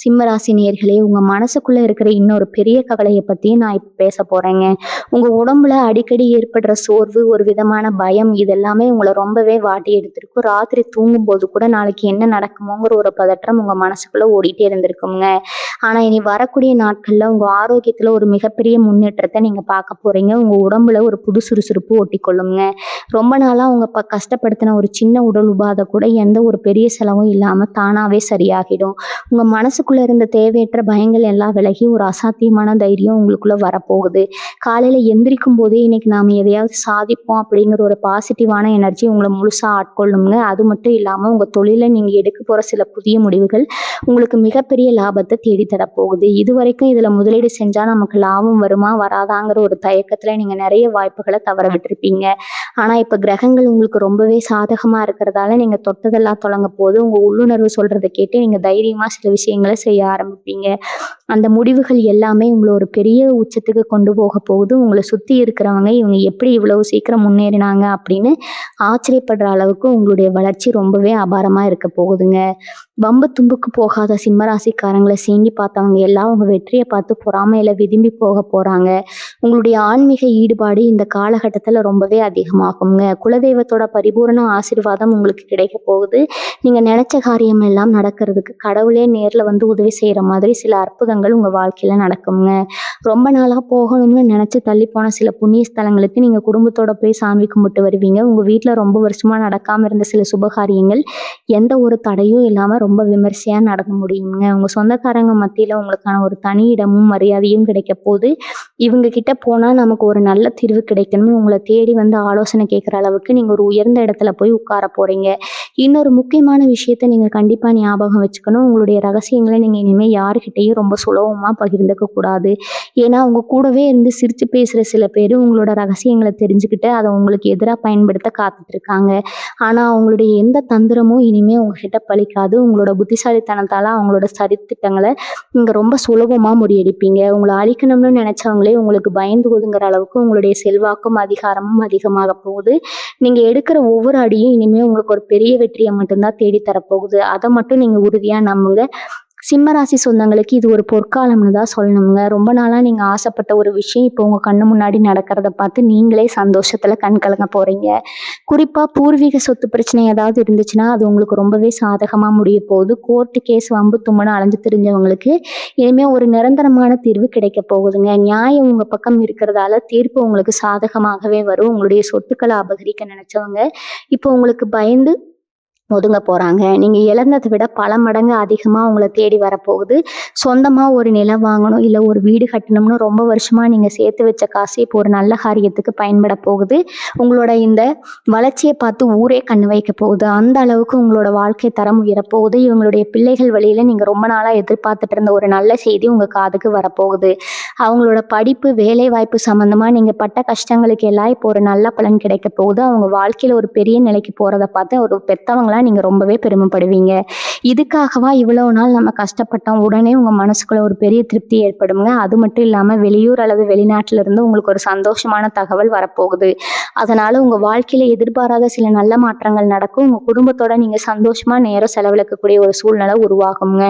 சிம்ம ராசி நேயர்களே, உங்க மனசுக்குள்ள இருக்கிற இன்னொரு பெரிய கவலைய பத்தி நான் இப்ப பேச போறேங்க. உங்க உடம்புல அடிக்கடி ஏற்படுற சோர்வு, ஒரு விதமான பயம், இதெல்லாமே உங்களை ரொம்பவே வாட்டி எடுத்திருக்கும். ராத்திரி தூங்கும்போது கூட நாளைக்கு என்ன நடக்குமோங்கிற ஒரு பதற்றம் உங்க மனசுக்குள்ள ஓடிட்டே இருந்திருக்குங்க. ஆனா இனி வரக்கூடிய நாட்கள்ல உங்க ஆரோக்கியத்துல ஒரு மிகப்பெரிய முன்னேற்றத்தை நீங்க பார்க்க போறீங்க. உங்க உடம்புல ஒரு புது சுறுசுறுப்பு ஒட்டிக்கொள்ளுங்க. ரொம்ப நாளா உங்க கஷ்டப்படுத்தின ஒரு சின்ன உடல் உபாதை கூட எந்த ஒரு பெரிய செலவும் இல்லாம தானாவே சரியாகிடும். உங்க மனசுக்குள்ள இருந்த தேவையற்ற பயங்கள் எல்லாம் விலகி ஒரு அசாத்தியமான தைரியம் உங்களுக்குள்ள வரப்போகுது. காலையில எந்திரிக்கும் போதே இன்னைக்கு நாம எதையாவது சாதிப்போம் அப்படிங்கிற ஒரு பாசிட்டிவான எனர்ஜி உங்களை முழுசா ஆட்கொள்ளுங்க. அது மட்டும் இல்லாம உங்க தொழில நீங்க எடுக்க போற சில புதிய முடிவுகள் உங்களுக்கு மிகப்பெரிய லாபத்தை தேடித்தரப்போகுது. இது வரைக்கும் இதுல முதலீடு செஞ்சா நமக்கு லாபம் வருமா வராதாங்கிற ஒரு தயக்கத்துல நீங்க நிறைய வாய்ப்புகளை தவற விட்டுருப்பீங்க. ஆனா இப்ப கிரகங்கள் உங்களுக்கு ரொம்பவே சாதகமா இருக்கிறதால நீங்க தொட்டதெல்லாம் தொடங்க போது உங்க உள்ளுணர்வு சொல்றதை கேட்டு நீங்க தைரியமா சில விஷயங்களை செய்ய ஆரம்பிப்பீங்க. அந்த முடிவுகள் எல்லாமே உங்களை ஒரு பெரிய உச்சத்துக்கு கொண்டு போக போகுது. உங்களை சுத்தி இருக்கிறவங்க இவங்க எப்படி இவ்வளவு சீக்கிரம் முன்னேறினாங்க அப்படின்னு ஆச்சரியப்படுற அளவுக்கு உங்களுடைய வளர்ச்சி ரொம்பவே அபாரமா இருக்க போகுதுங்க. வம்பு தும்புக்கு போகாத சிம்மராசிக்காரங்களை சீண்டி பார்த்தவங்க எல்லாம் உங்க வெற்றியை பார்த்து பொறாமையில விரும்பி போக போறாங்க. உங்களுடைய ஆன்மீக ஈடுபாடு இந்த காலகட்டத்துல ரொம்பவே அதிகமாகுங்க. குலதெய்வத்தோட பரிபூரண ஆசீர்வாதம் உங்களுக்கு கிடைக்க போகுது. நீங்க நினைச்ச காரியம் எல்லாம் நடக்கிறதுக்கு கடவுளே நேர்ல வந்து உதவி செய்யற மாதிரி சில அற்புதங்கள் உங்க வாழ்க்கையில நடக்குங்க. ரொம்ப நாளா போகணும்னு நினைச்சு தள்ளி போன சில புண்ணிய ஸ்தலங்களுக்கு நீங்க குடும்பத்தோட போய் சாமி கும்பிட்டு வருவீங்க. உங்க வீட்டுல ரொம்ப வருஷமா நடக்காம இருந்த சில சுபகாரியங்கள் எந்த ஒரு தடையும் இல்லாம ரொம்ப விமர்சையா நடந்து முடியுங்க. உங்க சொந்தக்காரங்க மத்தியில உங்களுக்கான ஒரு தனி இடமும் மரியாதையும் கிடைக்க போது. இவங்க கிட்ட போனா நமக்கு ஒரு நல்ல தீர்வு கிடைக்கணும்னு உங்களை தேடி வந்து ஆலோசனை கேட்குற அளவுக்கு நீங்க ஒரு உயர்ந்த இடத்துல போய் உட்கார போறீங்க. இன்னொரு முக்கியமான விஷயத்த நீங்க கண்டிப்பா ஞாபகம் வச்சுக்கணும். உங்களுடைய ரகசியங்களை நீங்க இனிமே யாருக்கிட்டையும் ரொம்ப சுலபமா பகிர்ந்துக்க கூடாது. ஏன்னா உங்க கூடவே இருந்து சிரிச்சு பேசுற சில பேர் உங்களோட ரகசியங்களை தெரிஞ்சுக்கிட்டு அதை உங்களுக்கு எதிராக பயன்படுத்த காத்துட்டு இருக்காங்க. ஆனா அவங்களுடைய எந்த தந்திரமும் இனிமே உங்ககிட்ட பலிக்காது. உங்களோட புத்திசாலித்தனத்தால அவங்களோட சதித்திட்டங்களை நீங்க ரொம்ப சுலபமா முறியடிப்பீங்க. உங்களை அழிக்கணும்னு நினைச்சவங்களே உங்களுக்கு பயந்து ஒதுங்குற அளவுக்கு உங்களுடைய செல்வாக்கும் அதிகாரமும் அதிகமாக போகுது. நீங்க எடுக்கிற ஒவ்வொரு அடியும் இனிமே உங்களுக்கு ஒரு பெரிய வெற்றியை மட்டும்தான் தேடி தரப்போகுது. அதை மட்டும் நீங்க உறுதியா நம்புங்க. சிம்மராசி சொந்தங்களுக்கு இது ஒரு பொற்காலம்னு தான் சொல்லணுங்க. ரொம்ப நாளா நீங்க ஆசைப்பட்ட ஒரு விஷயம் இப்போ உங்க கண்ணு முன்னாடி நடக்கிறத பார்த்து நீங்களே சந்தோஷத்துல கண் கலங்க போறீங்க. குறிப்பா பூர்வீக சொத்து பிரச்சனை ஏதாவது இருந்துச்சுன்னா அது உங்களுக்கு ரொம்பவே சாதகமா முடிய போகுது. கோர்ட்டு கேஸ் வம்பு தும்முன்னு அலைஞ்சு தெரிஞ்சவங்களுக்கு இனிமே ஒரு நிரந்தரமான தீர்வு கிடைக்க போகுதுங்க. நியாயம் உங்க பக்கம் இருக்கிறதால தீர்ப்பு உங்களுக்கு சாதகமாகவே வரும். உங்களுடைய சொத்துக்களை அபகரிக்க நினைச்சவங்க இப்போ உங்களுக்கு பயந்து ஒதுங்க போறாங்க. நீங்க இழந்ததை விட பல மடங்கு அதிகமா உங்களை தேடி வரப்போகுது. சொந்தமா ஒரு நிலம் வாங்கணும் இல்ல ஒரு வீடு கட்டணும்னு ரொம்ப வருஷமா நீங்க சேர்த்து வச்ச காசு இப்போ ஒரு நல்ல காரியத்துக்கு பயன்பட போகுது. உங்களோட இந்த வளர்ச்சியை பார்த்து ஊரே கண்ணு வைக்க போகுது. அந்த அளவுக்கு உங்களோட வாழ்க்கை தரம் உயரப்போகுது. இவங்களுடைய பிள்ளைகள் வழியில நீங்க ரொம்ப நாளா எதிர்பார்த்துட்டு இருந்த ஒரு நல்ல செய்தி உங்க காதுக்கு வரப்போகுது. அவங்களோட படிப்பு வேலை வாய்ப்பு சம்பந்தமா நீங்க பட்ட கஷ்டங்களுக்கு எல்லாம் இப்போ ஒரு நல்ல பலன் கிடைக்க போகுது. அவங்க வாழ்க்கையில ஒரு பெரிய நிலைக்கு போறதை பார்த்து ஒரு பெத்தவங்களா நீங்க ரொம்பவே பெருமைப்படுவீங்க. இதுக்காகவா இவ்வளவு நாள் நம்ம கஷ்டப்பட்டோம். உடனே உங்க மனசுக்குள்ள ஒரு பெரிய திருப்தி ஏற்படுங்க. அது மட்டும் இல்லாம வெளியூர் அல்லது வெளிநாட்டுல இருந்து உங்களுக்கு ஒரு சந்தோஷமான தகவல் வரப்போகுது. அதனால உங்க வாழ்க்கையில எதிர்பாராத சில நல்ல மாற்றங்கள் நடக்கும். உங்க குடும்பத்தோட நீங்க சந்தோஷமா நேரம் செலவழிக்கக்கூடிய ஒரு சூழ்நிலை உருவாகுங்க.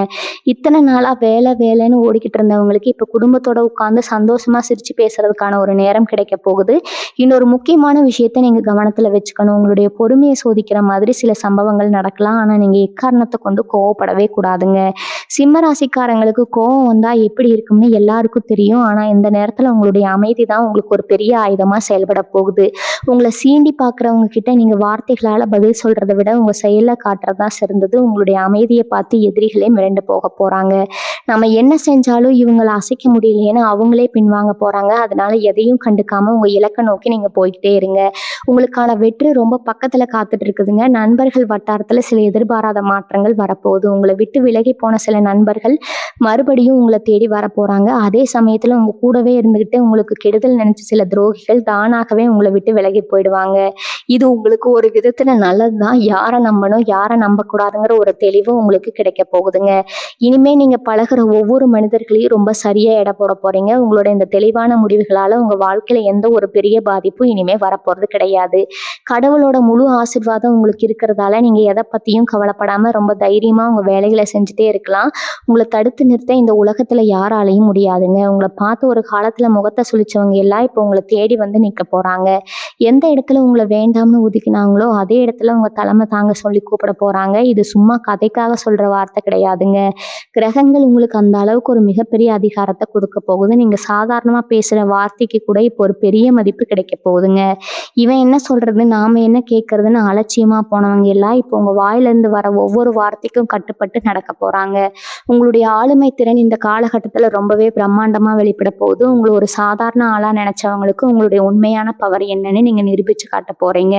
இத்தனை நாளா வேலை வேலைன்னு ஓடிக்கிட்டு இருந்தவங்களுக்கு இப்ப குடும்பத்தோட உட்கார்ந்து சந்தோஷமா சிரிச்சு பேசுறதுக்கான ஒரு நேரம் கிடைக்க போகுது. இன்னொரு முக்கியமான விஷயத்த நீங்க கவனத்துல வச்சுக்கணும். உங்களுடைய பொறுமையை சோதிக்கிற மாதிரி சில சம்பவங்கள் நடக்கலாம். ஆனா நீங்க எக்காரணத்தை கொண்டு கோவப்படவே கூடாதுங்க. சிம்ம ராசிக்காரங்களுக்கு கோவம் வந்தா எப்படி இருக்கும்னு எல்லாருக்கும் தெரியும். ஆனா இந்த நேரத்துல உங்களுடைய அமைதி தான் உங்களுக்கு ஒரு பெரிய ஆயுதமா செயல்பட போகுது. உங்களை சீண்டி பாக்குறவங்க கிட்ட நீங்க வார்த்தைகளால பதில் சொல்றதை விட உங்க செயல காட்டுறதா சிறந்தது. உங்களுடைய அமைதியை பார்த்து எதிரிகளே மிரண்டு போக போறாங்க. நம்ம என்ன செஞ்சாலும் இவங்களை அசைக்க முடியலையேன்னு அவங்களே பின்வாங்க போறாங்க. அதனால எதையும் கண்டுக்காம உங்க இலக்கை நோக்கி நீங்க போய்கிட்டே இருங்க. உங்களுக்கான வெற்றி ரொம்ப பக்கத்துல காத்துட்டு இருக்குதுங்க. நண்பர்கள் வட்டாரம் வட்டாரத்துல சில எதிர்பாராத மாற்றங்கள் வரப்போகுது. உங்கள விட்டு விலகி போன சில நண்பர்கள் மறுபடியும் உங்கள தேடி வரப்போறாங்க. அதே சமயத்துல உங்க கூடவே இருந்துகிட்டு உங்களுக்கு கெடுதல் நினைச்ச சில துரோகிகள் தானாகவே உங்கள விட்டு விலகி போயிடுவாங்க. இது உங்களுக்கு ஒரு விதத்துல நல்லதுதான். யார நம்பணும், யார நம்பக்கூடாதுங்கிற ஒரு தெளிவு உங்களுக்கு கிடைக்க போகுதுங்க. இனிமே நீங்க பழகுற ஒவ்வொரு மனிதர்களையும் ரொம்ப சரியா எடை போட போறீங்க. உங்களோட இந்த தெளிவான முடிவுகளால உங்க வாழ்க்கையில எந்த ஒரு பெரிய பாதிப்பும் இனிமே வரப்போறது கிடையாது. கடவுளோட முழு ஆசீர்வாதம் உங்களுக்கு இருக்கிறதால நீங்க எத பத்தியும் கவலைப்படாம ரொம்ப தைரியமா உங்க வேலைகளை செஞ்சுட்டே இருக்கலாம். உங்கள தடுத்து நிறுத்த இந்த உலகத்துல யாராலையும் முடியாதுங்க. உங்கள பார்த்து ஒரு காலத்துல முகத்த சுளிச்சவங்க எல்லாம் இப்போ உங்கள தேடி வந்து நிக்க போறாங்க. எந்த இடத்துல உங்கள வேண்டாம்னு ஒதுக்கினாங்களோ அதே இடத்துல உங்க தலைமை தாங்க சொல்லி கூப்பிட போறாங்க. இது சும்மா கதைக்காக சொல்ற வார்த்தை கிடையாதுங்க. கிரகங்கள் உங்களுக்கு அந்த அளவுக்கு ஒரு மிகப்பெரிய அதிகாரத்தை கொடுக்க போகுது. நீங்க சாதாரணமா பேசுற வார்த்தைக்கு கூட இப்போ ஒரு பெரிய மதிப்பு கிடைக்க போகுதுங்க. இவன் என்ன சொல்றது, நாம என்ன கேட்கறதுன்னு அலட்சியமா போனவங்க எல்லாம் இப்போ உங்க வாயிலிருந்து வர ஒவ்வொரு வார்த்தைக்கும் கட்டுப்பட்டு நடக்க போறாங்க. உங்களுடைய ஆளுமை திறன் இந்த காலகட்டத்துல ரொம்பவே பிரம்மாண்டமா வெளிப்பட போகுது. உங்களை ஒரு சாதாரண ஆளா நினைச்சவங்களுக்கு உங்களுடைய உண்மையான பவர் என்னன்னு நீங்க நிரூபிச்சு காட்ட போறீங்க.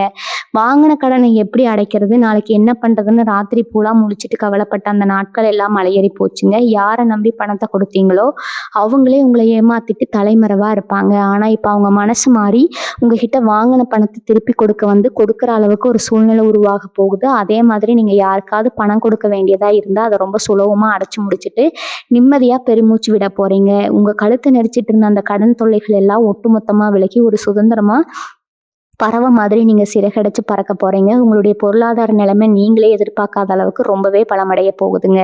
வாங்கின கடனை எப்படி அடைக்கிறது, நாளைக்கு என்ன பண்றதுன்னு ராத்திரி பூரா முழிச்சிட்டு கவலைப்பட்ட அந்த நாட்கள் எல்லாம் மலையேறி போச்சுங்க. யாரை நம்பி பணத்தை கொடுத்தீங்களோ அவங்களே உங்களை ஏமாத்திட்டு தலைமறைவா இருப்பாங்க. ஆனா இப்ப அவங்க மனசு மாறி உங்ககிட்ட வாங்கின பணத்தை திருப்பி கொடுக்க வந்து கொடுக்குற அளவுக்கு ஒரு சூழ்நிலை உருவாக போகுது. அதே மாதிரி நீங்க யாருக்காவது பணம் கொடுக்க வேண்டியதா இருந்தா அதை ரொம்ப சுலபமா அடைச்சு முடிச்சுட்டு நிம்மதியா பெருமூச்சு விட போறீங்க. உங்க கழுத்தை நெரிச்சிட்டு இருந்த அந்த கடன் தொல்லைகள் எல்லாம் ஒட்டுமொத்தமா விலகி ஒரு சுதந்திரமா பறவை மாதிரி நீங்க சிறகடைச்சு பறக்க போறீங்க. உங்களுடைய பொருளாதார நிலைமை நீங்களே எதிர்பார்க்காத அளவுக்கு ரொம்பவே பலமடைய போகுதுங்க.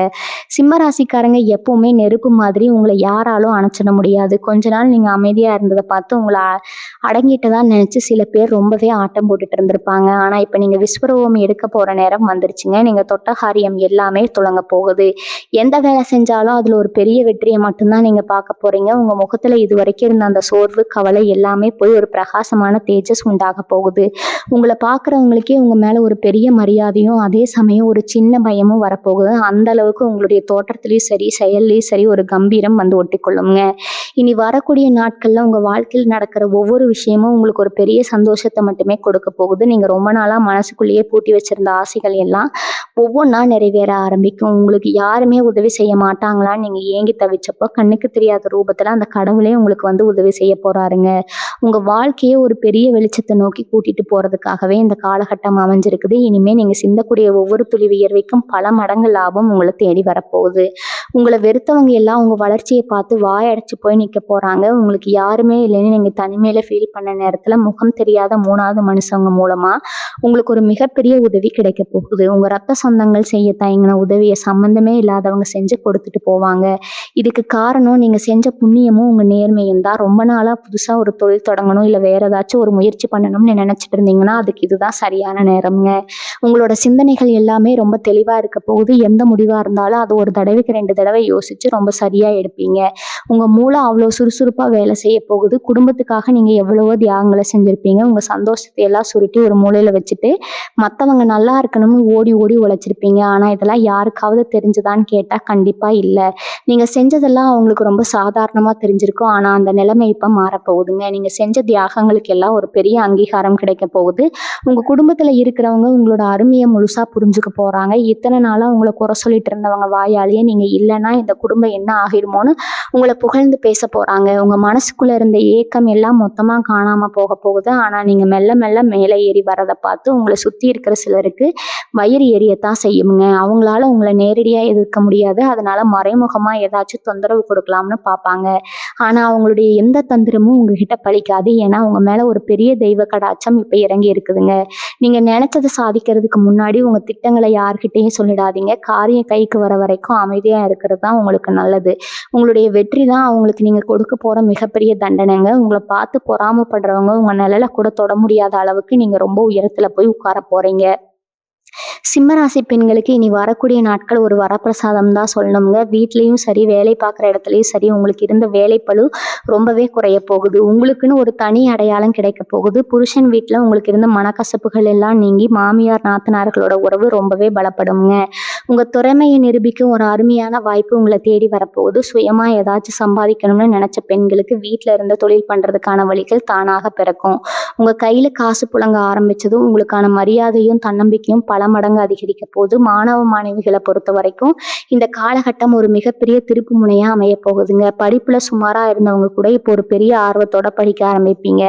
சிம்ம ராசிக்காரங்க எப்பவுமே நெருப்பு மாதிரி உங்களை யாராலும் அணைச்சிட முடியாது. கொஞ்ச நாள் நீங்க அமைதியா இருந்ததை பார்த்து உங்களை அடங்கிட்டதான் நினைச்சு சில பேர் ரொம்பவே ஆட்டம் போட்டுட்டு இருந்திருப்பாங்க. ஆனா இப்ப நீங்க விஸ்வரூபம் எடுக்க போற நேரம் வந்துருச்சுங்க. நீங்க தொட்ட காரியம் எல்லாமே துளங்க போகுது. எந்த வேலை செஞ்சாலும் அதுல ஒரு பெரிய வெற்றியை மட்டும்தான் நீங்க பார்க்க போறீங்க. உங்க முகத்துல இது வரைக்கும் இருந்த அந்த சோர்வு கவலை எல்லாமே போய் ஒரு பிரகாசமான தேஜஸ் உண்டாக போகுது. உங்களை பார்க்குறவங்களுக்கே உங்க மேல ஒரு பெரிய மரியாதையும் அதே சமயம் ஒரு சின்ன பயமும் வரப்போகுது. அந்த அளவுக்கு உங்களுடைய தோற்றத்திலயும் சரி செயல்லையும் சரி ஒரு கம்பீரம் வந்து ஒட்டிக்கொள்ளுங்க. இனி வரக்கூடிய நாட்கள்ல உங்க வாழ்க்கையில் நடக்கிற ஒவ்வொரு விஷயமும் உங்களுக்கு ஒரு பெரிய சந்தோஷத்தை மட்டுமே கொடுக்க போகுது. நீங்க ரொம்ப நாளா மனசுக்குள்ளேயே பூட்டி வச்சிருந்த ஆசைகள் எல்லாம் ஒவ்வொன்றா நிறைவேற ஆரம்பிக்கும். உங்களுக்கு யாருமே உதவி செய்ய மாட்டாங்களான்னு நீங்க ஏங்கி தவிச்சப்போ கண்ணுக்கு தெரியாத ரூபத்துல அந்த கடவுளே உங்களுக்கு வந்து உதவி செய்ய போறாருங்க. உங்க வாழ்க்கையே ஒரு பெரிய வெளிச்சத்தை நோக்கி கூட்டிட்டு போறதுக்காகவே இந்த காலகட்டம் அமைஞ்சிருக்குது. இனிமே நீங்க சிந்தக்கூடிய ஒவ்வொரு துளி வியர்வைக்கும் பல மடங்கு லாபம் உங்களை தேடி வரப்போகுது. உங்களை வெறுத்தவங்க எல்லாம் உங்க வளர்ச்சியை பார்த்து வாயடைச்சு போய் நிக்க போறாங்க. உங்களுக்கு யாருமே இல்லைன்னு நீங்க தனிமையில ஃபீல் பண்ண நேரத்துல முகம் தெரியாத 3வது மனுஷங்க மூலமா உங்களுக்கு ஒரு மிகப்பெரிய உதவி கிடைக்க போகுது. உங்க ரத்த சொந்தங்கள் செய்ய தயங்கின உதவியை சம்பந்தமே இல்லாதவங்க செஞ்சு கொடுத்துட்டு போவாங்க. இதுக்கு காரணம் நீங்க செஞ்ச புண்ணியமும் உங்க நேர்மையும் தான். ரொம்ப நாளா புதுசா ஒரு தொழில் தொடங்கணும் இல்ல வேற ஏதாச்சும் ஒரு முயற்சி பண்ணணும்னு நினைச்சிட்டு இருந்தீங்கன்னா அதுக்கு இதுதான் சரியான நேரம்ங்க. உங்களோட சிந்தனைகள் எல்லாமே ரொம்ப தெளிவா இருக்க போகுது. எந்த முடிவா இருந்தாலும் அது ஒரு தடவைக்கு 2 தடவை யோசிச்சு ரொம்ப சரியா எடுப்பீங்க. உங்க மூளை அவ்வளோ சுறுசுறுப்பா வேலை செய்ய போகுது. குடும்பத்துக்காக நீங்க எவ்வளவோ தியாகங்களை செஞ்சிருப்பீங்க. உங்க சந்தோஷத்தை எல்லாம் சுருட்டி ஒரு மூலையில வச்சுட்டு மத்தவங்க நல்லா இருக்கணும்னு ஓடி ஓடி உழைச்சிருப்பீங்க. ஆனா இதெல்லாம் யாருக்காவது தெரிஞ்சுதான்னு கேட்டா கண்டிப்பா இல்ல. நீங்க செஞ்சதெல்லாம் அவங்களுக்கு ரொம்ப சாதாரணமா தெரிஞ்சிருக்கும். ஆனா அந்த நிலைமை இப்ப மாறப்போகுதுங்க. நீங்க செஞ்ச தியாகங்களுக்கு எல்லாம் ஒரு பெரிய அங்கீகாரம் கிடைக்க போகுது. உங்க குடும்பத்துல இருக்கிறவங்க உங்களோட அருமையை முழுசா புரிஞ்சுக்க போறாங்க. இத்தனை நாளா உங்களை குறை சொல்லிட்டு இருந்தவங்க வாயாலேயே நீங்க இல்லைன்னா இந்த குடும்பம் என்ன ஆகிருமோன்னு உங்களை புகழ்ந்து பேச போறாங்க. உங்க மனசுக்குள்ள இருந்த ஏக்கம் எல்லாம் மொத்தமா காணாம போக போகுது. ஆனா நீங்க மெல்ல மெல்ல மேலே ஏறி வரதை பார்த்து உங்களை சுத்தி இருக்கிற சிலருக்கு வயிறு எரியத்தான் செய்யுங்க. அவங்களால உங்களை நேரடியா எதிர்க்க முடியாது. அதனால மறைமுகமா ஏதாச்சும் தொந்தரவு கொடுக்கலாம்னு பார்ப்பாங்க. ஆனா அவங்களுடைய எந்த தந்திரமும் உங்ககிட்ட பலிக்காது. ஏன்னா உங்க மேல ஒரு பெரிய தெய்வ கடாட்சம் இப்ப இறங்கி இருக்குதுங்க. நீங்க நினைச்சதை சாதிக்கிறதுக்கு முன்னாடி உங்க திட்டங்களை யார்கிட்டையும் சொல்லிடாதீங்க. காரியம் கைக்கு வர வரைக்கும் அமைதியா இருக்கிறது தான் உங்களுக்கு நல்லது. உங்களுடைய வெற்றி தான் அவங்களுக்கு நீங்க கொடுக்க போற மிகப்பெரிய தண்டனைங்க. உங்களை பார்த்து பொறாமப்படுறவங்க உங்க நிழலை கூட தொட முடியாத அளவுக்கு நீங்க ரொம்ப உயரத்துல போய் உட்கார போறீங்க. சிம்மராசி பெண்களுக்கு இனி வரக்கூடிய நாட்கள் ஒரு வரப்பிரசாதம் தான் சொல்லணுங்க. வீட்லேயும் சரி வேலை பார்க்குற இடத்துலையும் சரி உங்களுக்கு இருந்த வேலைப்பளு ரொம்பவே குறைய போகுது. உங்களுக்குன்னு ஒரு தனி அடையாளம் கிடைக்க போகுது. புருஷன் வீட்டில் உங்களுக்கு இருந்த மனக்கசப்புகள் எல்லாம் நீங்கி மாமியார் நாத்தனார்களோட உறவு ரொம்பவே பலப்படுங்க. உங்க திறமையை நிரூபிக்கும் ஒரு அருமையான வாய்ப்பு உங்களை தேடி வரப்போகுது. சுயமா ஏதாச்சும் சம்பாதிக்கணும்னு நினைச்ச பெண்களுக்கு வீட்ல இருந்து தொழில் பண்றதுக்கான வழிகள் தானாக பிறக்கும். உங்க கையில காசு புழங்க ஆரம்பிச்சதும் உங்களுக்கான மரியாதையும் தன்னம்பிக்கையும் பல மடங்கு அதிகரிக்க போகுது. மாணவ மாணவிகளை பொறுத்த வரைக்கும் இந்த காலகட்டம் ஒரு மிகப்பெரிய திருப்பு முனையா அமைய போகுதுங்க. படிப்புல சுமாரா இருந்தவங்க கூட இப்போ ஒரு பெரிய ஆர்வத்தோட படிக்க ஆரம்பிப்பீங்க.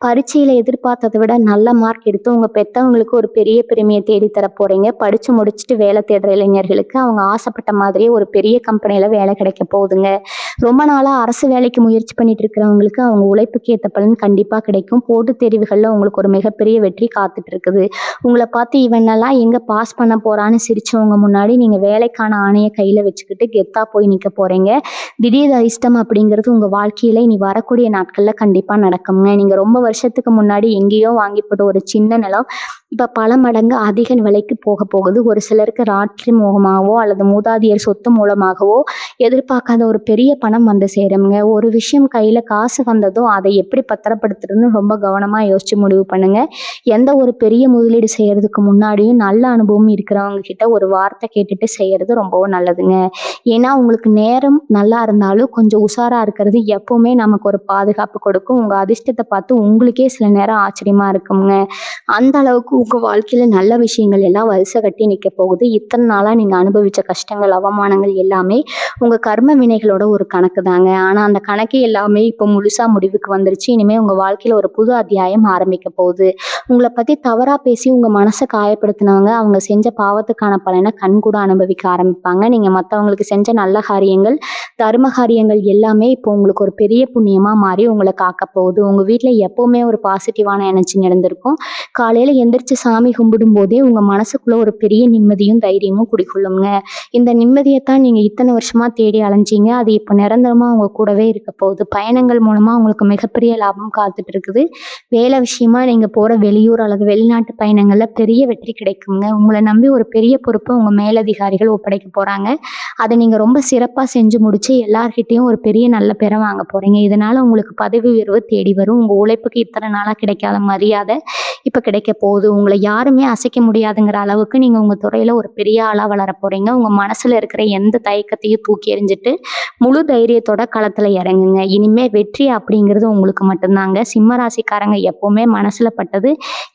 பரீட்சையில எதிர்பார்த்ததை விட நல்ல மார்க் எடுத்து உங்க பெத்தவங்களுக்கு ஒரு பெரிய பெருமையை தேடி தர போறீங்க. படிச்சு முடிச்சுட்டு வேலை தேடுற இளைஞர்களுக்கு அவங்க ஆசைப்பட்ட மாதிரியே ஒரு பெரிய கம்பெனில வேலை கிடைக்க போகுதுங்க. ரொம்ப நாளா அரசு வேலைக்கு முயற்சி பண்ணிட்டு இருக்கிறவங்களுக்கு அவங்க உழைப்புக்கு ஏற்ற பலன் கண்டிப்பா கிடைக்கும். போட்டித் தேர்வுகள்ல உங்களுக்கு ஒரு மிகப்பெரிய வெற்றி காத்துட்டு இருக்குது. உங்களை பார்த்து இவனெல்லாம் எங்க பாஸ் பண்ண போறான்னு சிரிச்சவங்க முன்னாடி நீங்க வேலைக்கான ஆணைய கையில வச்சுக்கிட்டு கெத்தா போய் நிக்க போறீங்க. திடீர் அதிர்ஷ்டம் அப்படிங்கிறது உங்க வாழ்க்கையில இனி வரக்கூடிய நாட்கள்ல கண்டிப்பா நடக்குங்க. நீங்க ரொம்ப வருஷத்துக்கு முன்னாடி எங்கேயோ வாங்கி போட்ட ஒரு சின்ன நிலம் இப்ப பல மடங்கு அதிக விலைக்கு போக போகுது. ஒரு சிலருக்கு ராட்ரி மோகமாகவோ அல்லது மூதாதையர் சொத்து மூலமாகவோ எதிர்பார்க்காத ஒரு பெரிய பணம் வந்து சேருங்க. ஒரு விஷயம் கையில காசு வந்ததும் அதை எப்படி பத்திரப்படுத்துறதுன்னு ரொம்ப கவனமா யோசிச்சு முடிவு பண்ணுங்க. எந்த ஒரு பெரிய முதலீடு செய்யறதுக்கு முன்னாடியும் நல்ல அனுபவம் இருக்கிறவங்க கிட்ட ஒரு வார்த்தை கேட்டுட்டு செய்யறது ரொம்பவும் நல்லதுங்க. ஏன்னா உங்களுக்கு நேரம் நல்லா இருந்தாலும் கொஞ்சம் உஷாரா இருக்கிறது எப்பவுமே நமக்கு ஒரு பாதுகாப்பு கொடுக்கும். உங்க அதிர்ஷ்டத்தை பார்த்து உங்களுக்கே சில நேரம் ஆச்சரியமா இருக்குங்க. அந்த அளவுக்கு உங்க வாழ்க்கையில நல்ல விஷயங்கள் எல்லாம் வரிசை கட்டி நிக்க போகுது. இத்தனை நாளா நீங்க அனுபவிச்ச கஷ்டங்கள் அவமானங்கள் எல்லாமே உங்க கர்ம வினைகளோட ஒரு கணக்கு தாங்க. ஆனா அந்த கணக்கு எல்லாமே இப்போ முழுசா முடிவுக்கு வந்துருச்சு. இனிமே உங்க வாழ்க்கையில ஒரு புது அத்தியாயம் ஆரம்பிக்க போகுது. உங்களை பத்தி தவறா பேசி உங்க மனசை காயப்படுத்தினவங்க அவங்க செஞ்ச பாவத்துக்கான பலனை கண்கூட அனுபவிக்க ஆரம்பிப்பாங்க. நீங்க மற்றவங்களுக்கு செஞ்ச நல்ல காரியங்கள் தர்ம காரியங்கள் எல்லாமே இப்போ உங்களுக்கு ஒரு பெரிய புண்ணியமா மாறி உங்களை காக்க போகுது. உங்க வீட்டுல எப்பவுமே ஒரு பாசிட்டிவான எனர்ஜி நடந்திருக்கும். காலையில எந்திரிச்சு சாமி கும்பிடும் போதே உங்க மனசுக்குள்ள ஒரு பெரிய நிம்மதியும் தைரியமும் குடிக்கொள்ளுங்க. இந்த நிம்மதியைத்தான் நீங்க இத்தனை வருஷமா தேடி அலைஞ்சீங்க. அது இப்ப நிரந்தரமா உங்க கூடவே இருக்க போகுது. பயணங்கள் மூலமா உங்களுக்கு மிகப்பெரிய லாபம் காத்துட்டு இருக்குது. வேலை விஷயமா நீங்க போற வெளியூர் அல்லது வெளிநாட்டு பயணங்கள்ல பெரிய வெற்றி கிடைக்குங்க. உங்களை நம்பி ஒரு பெரிய பொறுப்பை உங்க மேலதிகாரிகள் ஒப்படைக்க போறாங்க. அதை நீங்க ரொம்ப சிறப்பா செஞ்சு முடிச்சு எல்லார்கிட்டையும் ஒரு பெரிய நல்ல பேரை வாங்க போறீங்க. இதனால உங்களுக்கு பதவி உயர்வு தேடி வரும். உங்க உழைப்புக்கு இத்தனை நாளா கிடைக்காத மரியாதை இப்ப கிடைக்க போகுது. உங்களை யாருமே அசைக்க முடியாதுங்கிற அளவுக்கு நீங்க உங்க துறையில ஒரு பெரிய ஆளா வளர போறீங்க. உங்க மனசுல இருக்கிற எந்த தயக்கத்தையும் தூக்கி எறிஞ்சிட்டு முழு தைரியத்தோட களத்துல இறங்குங்க. இனிமே வெற்றி அப்படிங்கிறது உங்களுக்கு மட்டும்தாங்க. சிம்ம ராசிக்காரங்க எப்பவுமே மனசுல பட்டது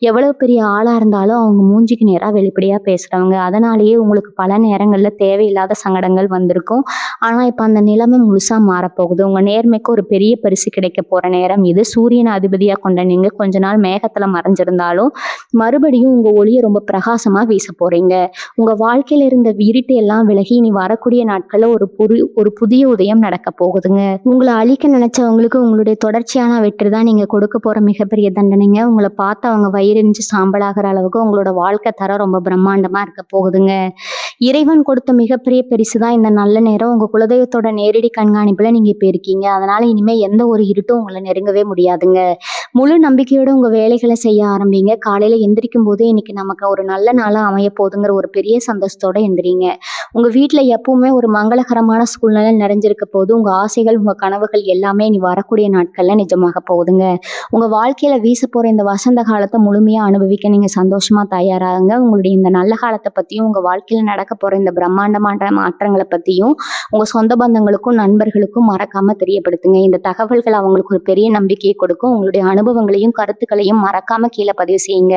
எவ்வளவு பெரிய ஆளா இருந்தாலும் அவங்க மூஞ்சிக்கு நேரா வெளிப்படையா பேசுறவங்க. அதனாலேயே உங்களுக்கு பல நேரங்கள்ல தேவையில்லாத சங்கடங்கள் வந்திருக்கும். ஆனா இப்ப அந்த நிலைமை முழுசா மாறப்போகுது. உங்க நேர்மைக்கு ஒரு பெரிய பரிசு கிடைக்க போற நேரம் இது. சூரியன் அதிபதியா கொண்ட நீங்க கொஞ்ச நாள் மேகத்துல மறைஞ்சிருந்தாலும் மறுபடியும் உங்க ஒளியை ரொம்ப பிரகாசமா வீச போறீங்க. உங்க வாழ்க்கையில இருந்த இருட்டு எல்லாம் விலகி இனி வரக்கூடிய நாட்கள்ல ஒரு புதிய உதயம் நடக்க போகுதுங்க. உங்களை அழிக்க நினைச்சவங்களுக்கு உங்களுடைய தொடர்ச்சியான வெற்றி தான் நீங்க கொடுக்க போற மிகப்பெரிய தண்டனைங்க. உங்களை பார்த்து அவங்க வயிறெறிஞ்சு சாம்பலாகிற அளவுக்கு உங்களோட வாழ்க்கை தரம் ரொம்ப பிரம்மாண்டமா இருக்க போகுதுங்க. இறைவன் கொடுத்த மிகப்பெரிய பரிசு தான் இந்த நல்ல நேரம். உங்க குலதெய்வத்தோட நேரடி கண்காணிப்புல நீங்க இப்ப இருக்கீங்க. அதனால இனிமே எந்த ஒரு இருட்டும் உங்களை நெருங்கவே முடியாதுங்க. முழு நம்பிக்கையோட உங்க வேலைகளை செய்ய ஆரம்பிங்க. காலையில எந்திரிக்கும் போதே இன்னைக்கு நமக்கு ஒரு நல்ல நாளா அமைய போகுதுங்கிற ஒரு பெரிய சந்தோஷத்தோட எந்திரிங்க. உங்க வீட்டுல எப்பவுமே ஒரு மங்களகரமான சூழ்நிலை நிறைஞ்சிருக்க போது. உங்க ஆசைகள் உங்க கனவுகள் எல்லாமே இனி வரக்கூடிய நாட்கள்ல நிஜமாக போகுதுங்க. உங்க வாழ்க்கையில வீச போற இந்த வசந்த காலத்தை முழுமையா அனுபவிக்க நீங்க சந்தோஷமா தயாராகுங்க. உங்களுடைய இந்த நல்ல காலத்தை பத்தியும் உங்க வாழ்க்கையில நடக்க போற இந்த பிரம்மாண்டமான மாற்றங்களை பத்தியும் உங்க சொந்த பந்தங்களுக்கும் நண்பர்களுக்கும் மறக்காம தெரியப்படுத்துங்க. இந்த தகவல்கள் அவங்களுக்கு ஒரு பெரிய நம்பிக்கையை கொடுக்கும். உங்களுடைய அனுபவங்களையும் கருத்துக்களையும் மறக்காம கீழே பதிவு செய்யுங்க.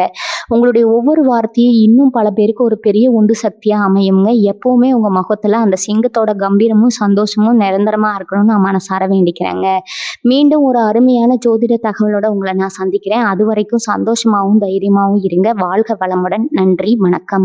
உங்களுடைய ஒவ்வொரு வார்த்தையும் இன்னும் பல பேருக்கு ஒரு பெரிய உந்து சக்தியா அமையுங்க. எப்பவுமே உங்க முகத்துல அந்த சிங்கத்தோட கம்பீரமும் சந்தோஷமும் நிரந்தரமா இருக்கணும்னு நான் மனசார வேண்டிக்கிறேங்க. மீண்டும் ஒரு அருமையான ஜோதிட தகவலோட உங்களை நான் சந்திக்கிறேன். அது வரைக்கும் சந்தோஷமாவும் தைரியமாவும் இருங்க. வாழ்க வளமுடன். நன்றி, வணக்கம்.